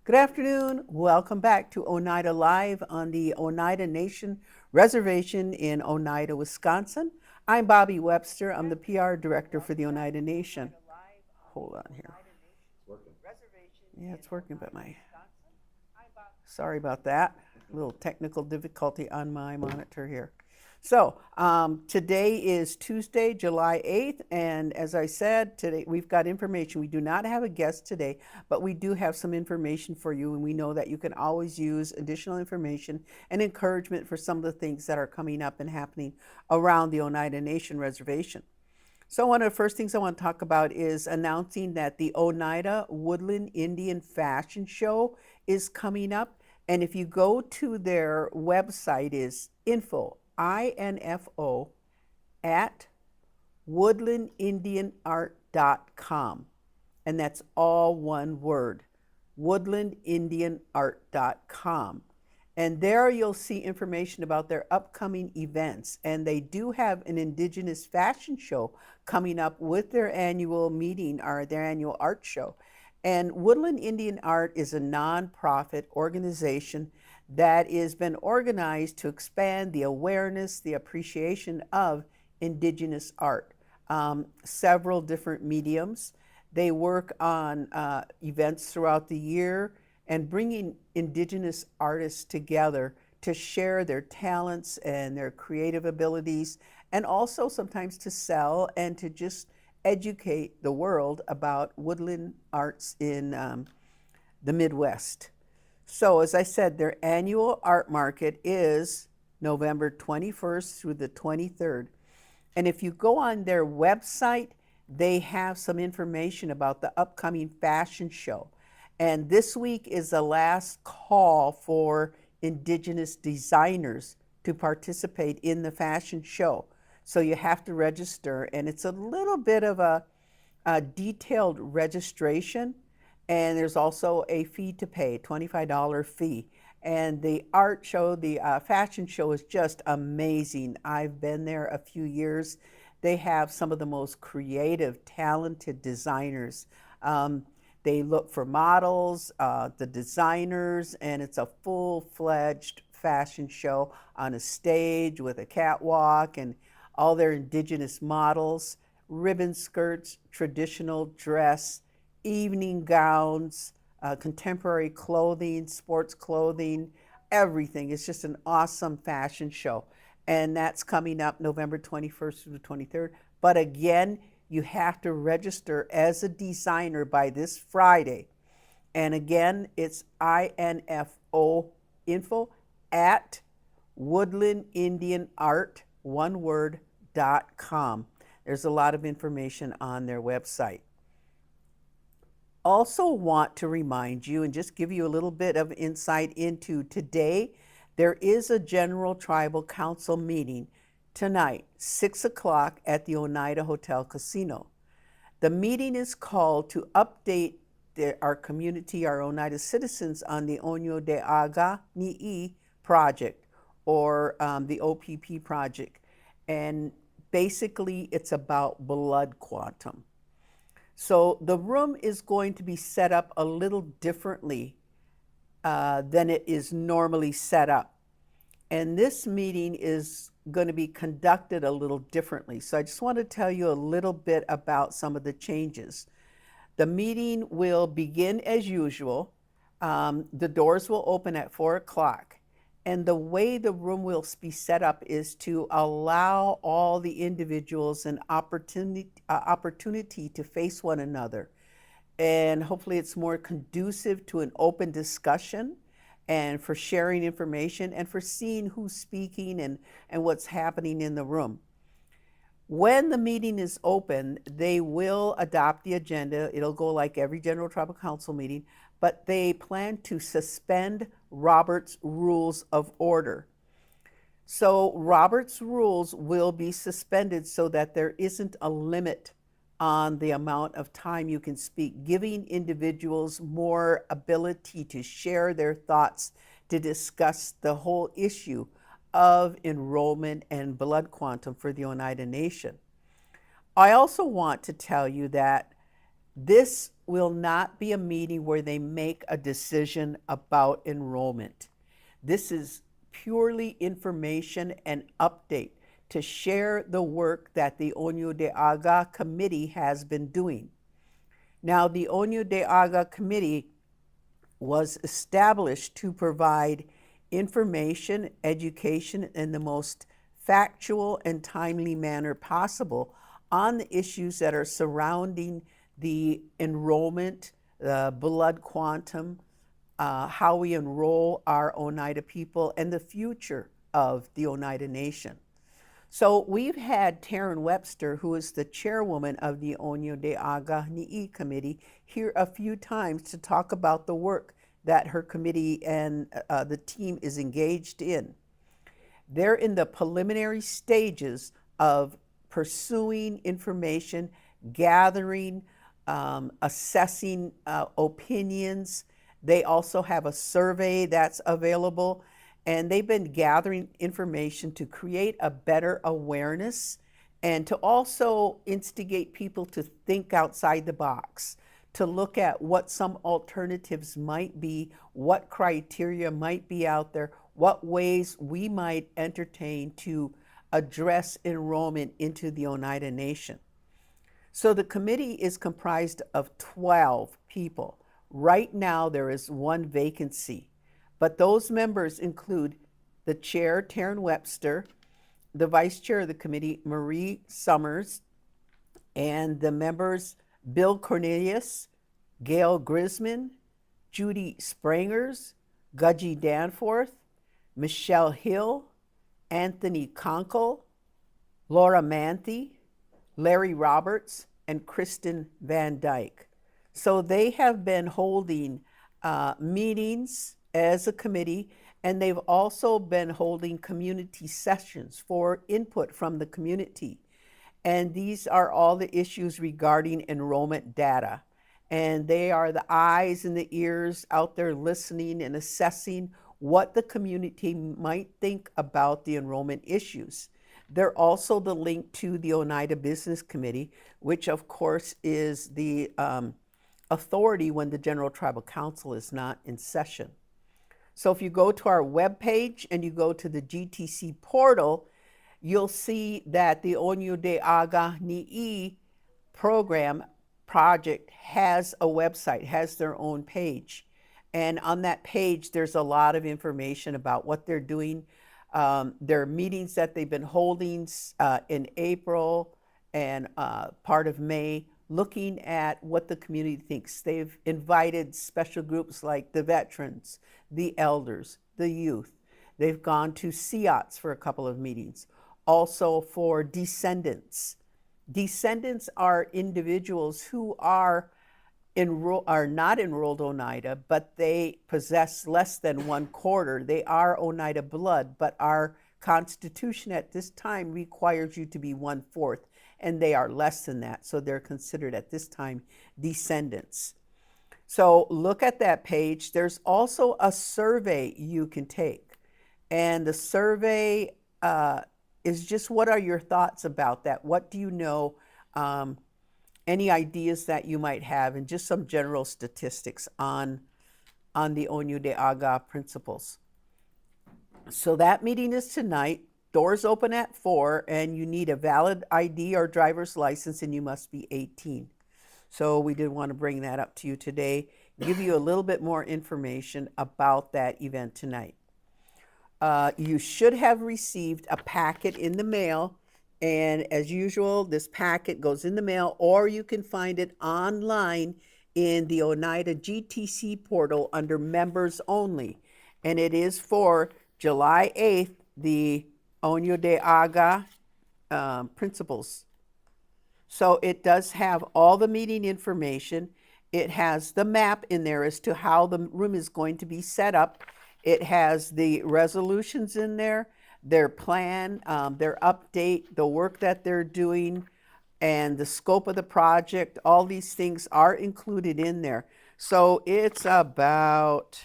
Good afternoon. Welcome back to Oneida Live on the Oneida Nation Reservation in Oneida, Wisconsin. I'm Bobby Webster. I'm the PR director for the Oneida Nation. Hold on here. Working. Yeah, it's working, but sorry about that. A little technical difficulty on my monitor here. So today is Tuesday, July 8th, and as I said, today we've got information. We do not have a guest today, but we do have some information for you, and we know that you can always use additional information and encouragement for some of the things that are coming up and happening around the Oneida Nation Reservation. So one of the first things I want to talk about is announcing that the Oneida Woodland Indian Fashion Show is coming up. And if you go to their website is info at woodlandindianart.com. And that's all one word, woodlandindianart.com. And there you'll see information about their upcoming events. And they do have an Indigenous fashion show coming up with their annual meeting or their annual art show. And Woodland Indian Art is a nonprofit organization that has been organized to expand the awareness, the appreciation of Indigenous art. Several different mediums. They work on events throughout the year and bringing Indigenous artists together to share their talents and their creative abilities, and also sometimes to sell and to just educate the world about woodland arts in the Midwest. So, as I said, their annual art market is November 21st through the 23rd. And if you go on their website, they have some information about the upcoming fashion show. And this week is the last call for Indigenous designers to participate in the fashion show. So you have to register, and it's a little bit of a detailed registration. And there's also a fee to pay, $25 fee. And the art show, the fashion show is just amazing. I've been there a few years. They have some of the most creative, talented designers. They look for models, the designers, and it's a full-fledged fashion show on a stage with a catwalk and all their Indigenous models, ribbon skirts, traditional dress, evening gowns, contemporary clothing, sports clothing, everything. It's just an awesome fashion show. And that's coming up November 21st through the 23rd. But again, you have to register as a designer by this Friday. And again, it's info at woodlandindianart, one word.com. There's a lot of information on their website. Also want to remind you and just give you a little bit of insight into today. There is a General Tribal Council meeting tonight, 6 o'clock at the Oneida Hotel Casino. The meeting is called to update our community, our Oneida citizens, on the Onyo de Aga Ni'i project, or the OPP project. And basically, it's about blood quantum. So the room is going to be set up a little differently than it is normally set up. And this meeting is going to be conducted a little differently. So I just want to tell you a little bit about some of the changes. The meeting will begin as usual. The doors will open at 4 o'clock. And the way the room will be set up is to allow all the individuals an opportunity to face one another. And hopefully it's more conducive to an open discussion and for sharing information and for seeing who's speaking and what's happening in the room. When the meeting is open, they will adopt the agenda. It'll go like every General Tribal Council meeting, but they plan to suspend Robert's Rules of Order. So Robert's rules will be suspended so that there isn't a limit on the amount of time you can speak, giving individuals more ability to share their thoughts, to discuss the whole issue of enrollment and blood quantum for the Oneida Nation. I also want to tell you that this will not be a meeting where they make a decision about enrollment. This is purely information and update to share the work that the Onyo de Aga Committee has been doing. Now, the Onyo de Aga Committee was established to provide information, education in the most factual and timely manner possible on the issues that are surrounding the enrollment, the blood quantum, how we enroll our Oneida people, and the future of the Oneida Nation. So we've had Taryn Webster, who is the chairwoman of the Onyo de Aga Ni'i Committee, here a few times to talk about the work that her committee and the team is engaged in. They're in the preliminary stages of pursuing information, gathering, assessing opinions. They also have a survey that's available, and they've been gathering information to create a better awareness and to also instigate people to think outside the box, to look at what some alternatives might be, what criteria might be out there, what ways we might entertain to address enrollment into the Oneida Nation. So the committee is comprised of 12 people. Right now, there is one vacancy, but those members include the chair, Taryn Webster, the vice chair of the committee, Marie Summers, and the members, Bill Cornelius, Gail Grisman, Judy Sprangers, Gudgy Danforth, Michelle Hill, Anthony Conkle, Laura Manthe, Larry Roberts, and Kristen Van Dyke. So they have been holding meetings as a committee, and they've also been holding community sessions for input from the community. And these are all the issues regarding enrollment data. And they are the eyes and the ears out there listening and assessing what the community might think about the enrollment issues. They're also the link to the Oneida Business Committee, which of course is the authority when the General Tribal Council is not in session. So if you go to our webpage and you go to the GTC portal, you'll see that the Onyo de Aga Ni'i project has a website, has their own page. And on that page, there's a lot of information about what they're doing. Their meetings that they've been holding in April and part of May, looking at what the community thinks. They've invited special groups like the veterans, the elders, the youth. They've gone to CIOTS for a couple of meetings. Also for descendants. Descendants are individuals who are not enrolled Oneida, but they possess less than 1/4. They are Oneida blood, but our Constitution at this time requires you to be 1/4, and they are less than that. So they're considered at this time descendants. So look at that page. There's also a survey you can take. And the survey is just, what are your thoughts about that? What do you know? Any ideas that you might have, and just some general statistics on the Onyo de Aga principles. So that meeting is tonight. Doors open at 4, and you need a valid ID or driver's license, and you must be 18. So we did want to bring that up to you today, give you a little bit more information about that event tonight. You should have received a packet in the mail. And as usual, this packet goes in the mail, or you can find it online in the Oneida GTC portal under members only. And it is for July 8th, the Onyo de Aga principles. So it does have all the meeting information. It has the map in there as to how the room is going to be set up. It has the resolutions in there, their plan, their update, the work that they're doing, and the scope of the project. All these things are included in there. So it's about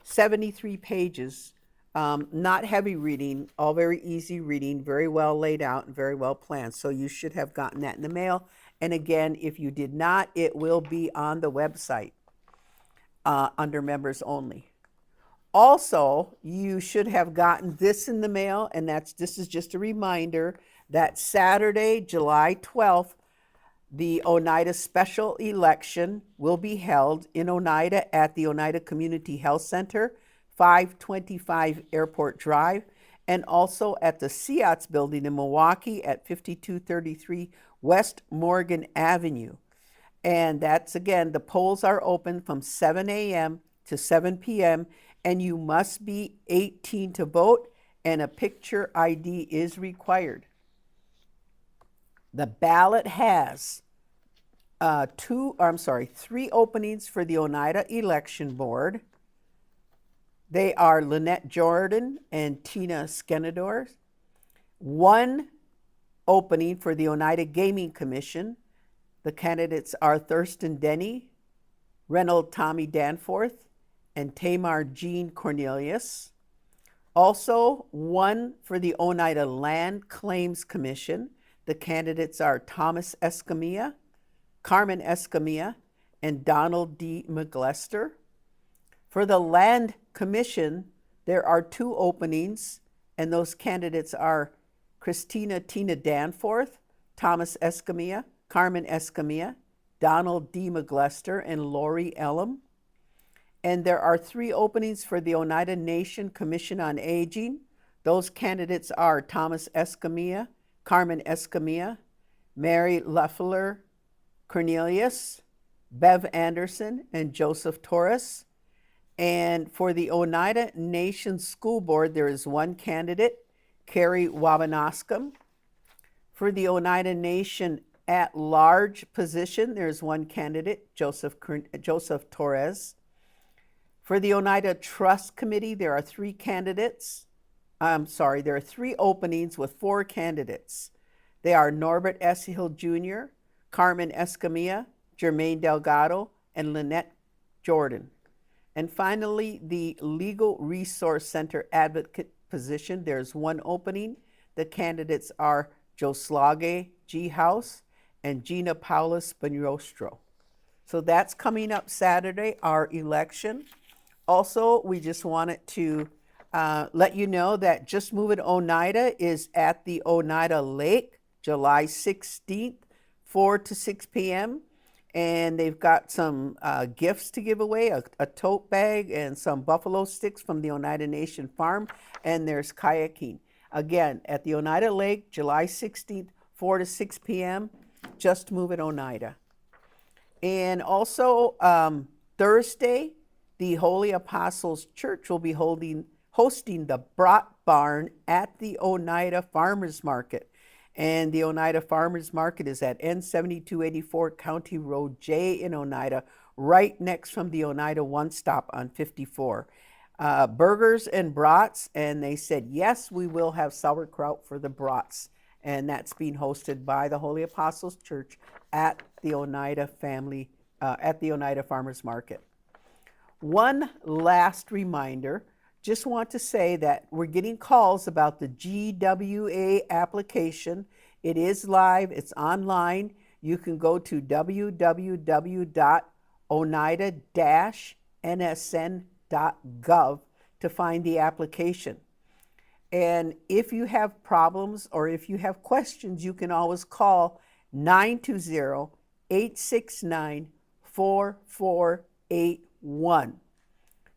73 pages Not heavy reading, all very easy reading, very well laid out and very well planned. So you should have gotten that in the mail. And again, if you did not, it will be on the website under members only. Also, you should have gotten this in the mail, and this is just a reminder that Saturday, July 12th, the Oneida special election will be held in Oneida at the Oneida Community Health Center, 525 Airport Drive, and also at the SEATS building in Milwaukee at 5233 West Morgan Avenue. And that's, again, the polls are open from 7 a.m. to 7 p.m., and you must be 18 to vote, and a picture ID is required. The ballot has three openings for the Oneida Election Board. They are Lynette Jordan and Tina Skenador. One opening for the Oneida Gaming Commission. The candidates are Thurston Denny, Reynold Tommy Danforth, and Tamar Jean Cornelius. Also, one for the Oneida Land Claims Commission. The candidates are Thomas Escamilla, Carmen Escamilla, and Donald D. McGlester. For the Land Commission, there are two openings, and those candidates are Christina Tina Danforth, Thomas Escamilla, Carmen Escamilla, Donald D. McGlester, and Lori Elam. And there are three openings for the Oneida Nation Commission on Aging. Those candidates are Thomas Escamilla, Carmen Escamilla, Mary Leffler Cornelius, Bev Anderson, and Joseph Torres. And for the Oneida Nation School Board, there is one candidate, Carrie Wabanaskam. For the Oneida Nation at-large position, there's one candidate, Joseph Torres. For the Oneida Trust Committee, there are three openings with four candidates. They are Norbert S. Hill Jr., Carmen Escamilla, Jermaine Delgado, and Lynette Jordan. And finally, the Legal Resource Center advocate position, there's one opening. The candidates are Joslage G. House and Gina Paula Spaniostro. So that's coming up Saturday, our election. Also, we just wanted to let you know that Just Move It Oneida is at the Oneida Lake, July 16th, 4 to 6 p.m. And they've got some gifts to give away, a tote bag and some buffalo sticks from the Oneida Nation Farm, and there's kayaking. Again, at the Oneida Lake, July 16th, 4 to 6 p.m., Just Move It Oneida. And also, Thursday, the Holy Apostles Church will be hosting the Brat Barn at the Oneida Farmers Market. And the Oneida Farmers Market is at N7284 County Road J in Oneida, right next from the Oneida One Stop on 54. Burgers and brats, and they said, yes, we will have sauerkraut for the brats. And that's being hosted by the Holy Apostles Church at the Oneida Farmers Market. One last reminder, just want to say that we're getting calls about the GWA application. It is live, it's online. You can go to www.oneida-nsn.gov to find the application. And if you have problems or if you have questions, you can always call 920-869-4481.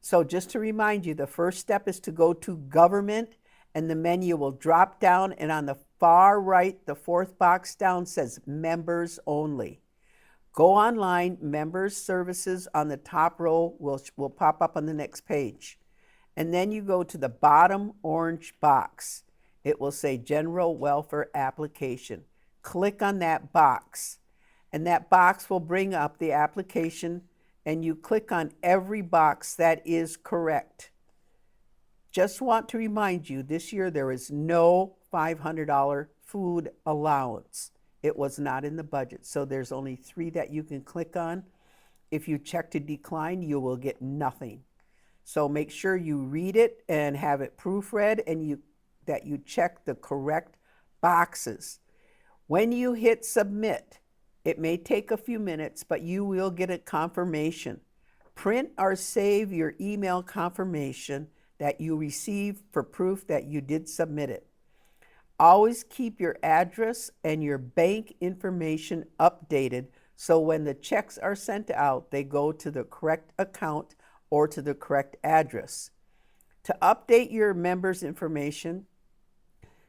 So just to remind you, the first step is to go to Government, and the menu will drop down, and on the far right, the fourth box down says Members Only. Go online, Members Services on the top row will pop up on the next page. And then you go to the bottom orange box. It will say General Welfare Application. Click on that box, and that box will bring up the application, and you click on every box that is correct. Just want to remind you, this year there is no $500 food allowance. It was not in the budget, so there's only 3 that you can click on. If you check to decline, you will get nothing. So make sure you read it and have it proofread, and that you check the correct boxes. When you hit submit, it may take a few minutes, but you will get a confirmation. Print or save your email confirmation that you receive for proof that you did submit it. Always keep your address and your bank information updated so when the checks are sent out, they go to the correct account or to the correct address. To update your members' information,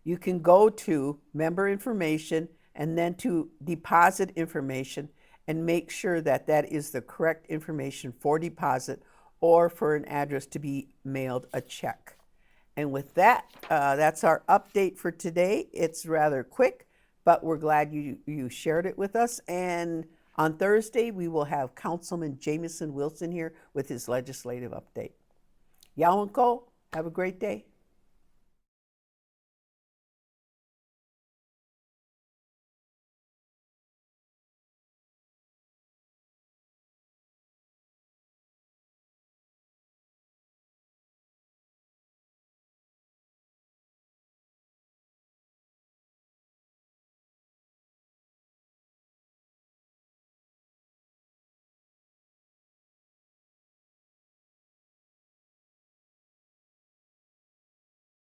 you can go to member information and then to deposit information and make sure that that is the correct information for deposit or for an address to be mailed a check. And with that, that's our update for today. It's rather quick, but we're glad you shared it with us. And on Thursday, we will have Councilman Jamison Wilson here with his legislative update. Yawanko, have a great day.